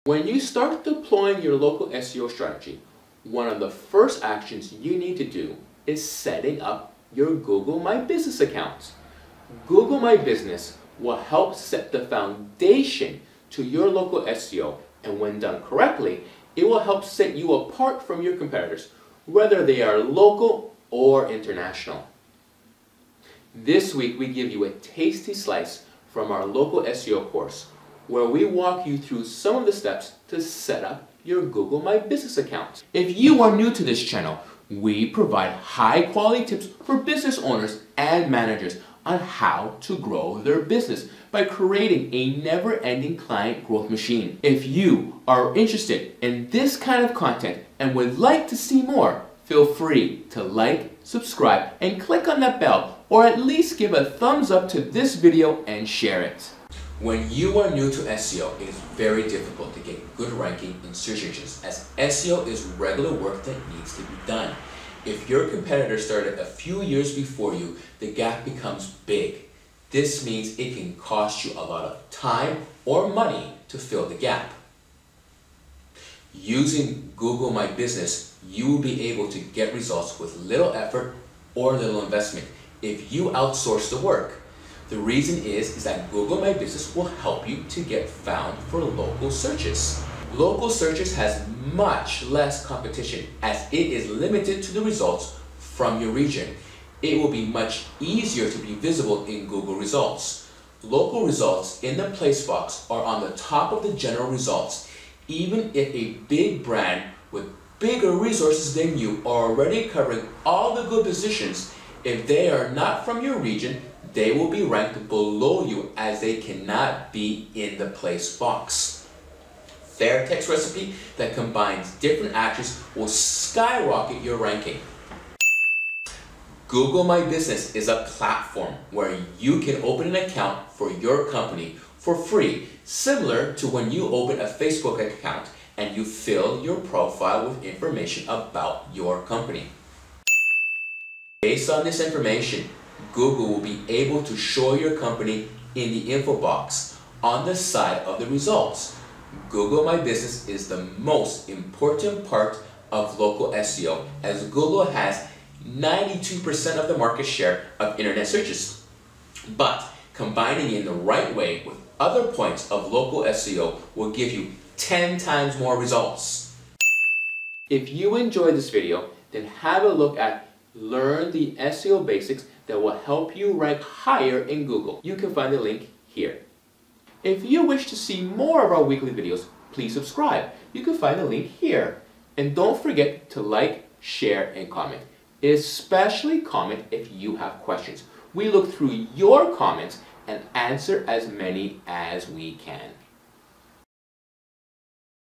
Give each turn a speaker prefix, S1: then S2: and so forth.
S1: When you start deploying your local SEO strategy, one of the first actions you need to do is setting up your Google My Business account. Google My Business will help set the foundation to your local SEO, and when done correctly, it will help set you apart from your competitors, whether they are local or international. This week we give you a tasty slice from our Local SEO course, where we walk you through some of the steps to set up your Google My Business account. If you are new to this channel, we provide high quality tips for business owners and managers on how to grow their business by creating a never-ending client growth machine. If you are interested in this kind of content and would like to see more, feel free to like, subscribe, and click on that bell, or at least give a thumbs up to this video and share it. When you are new to SEO, it is very difficult to get good ranking in search engines, as SEO is regular work that needs to be done. If your competitor started a few years before you, the gap becomes big. This means it can cost you a lot of time or money to fill the gap. Using Google My Business, you will be able to get results with little effort or little investment if you outsource the work. The reason is that Google My Business will help you to get found for local searches. Local searches has much less competition, as it is limited to the results from your region. It will be much easier to be visible in Google results. Local results in the place box are on the top of the general results, even if a big brand with bigger resources than you are already covering all the good positions. If they are not from your region, they will be ranked below you, as they cannot be in the place box. Fairtech's recipe that combines different actions will skyrocket your ranking. Google My Business is a platform where you can open an account for your company for free, similar to when you open a Facebook account and you fill your profile with information about your company. Based on this information, Google will be able to show your company in the info box on the side of the results. Google My Business is the most important part of local SEO, as Google has 92% of the market share of internet searches. But combining it in the right way with other points of local SEO will give you 10 times more results. If you enjoyed this video, then have a look at Learn the SEO Basics that will help you rank higher in Google. You can find the link here. If you wish to see more of our weekly videos, please subscribe. You can find the link here. And don't forget to like, share, and comment. Especially comment if you have questions. We look through your comments and answer as many as we can.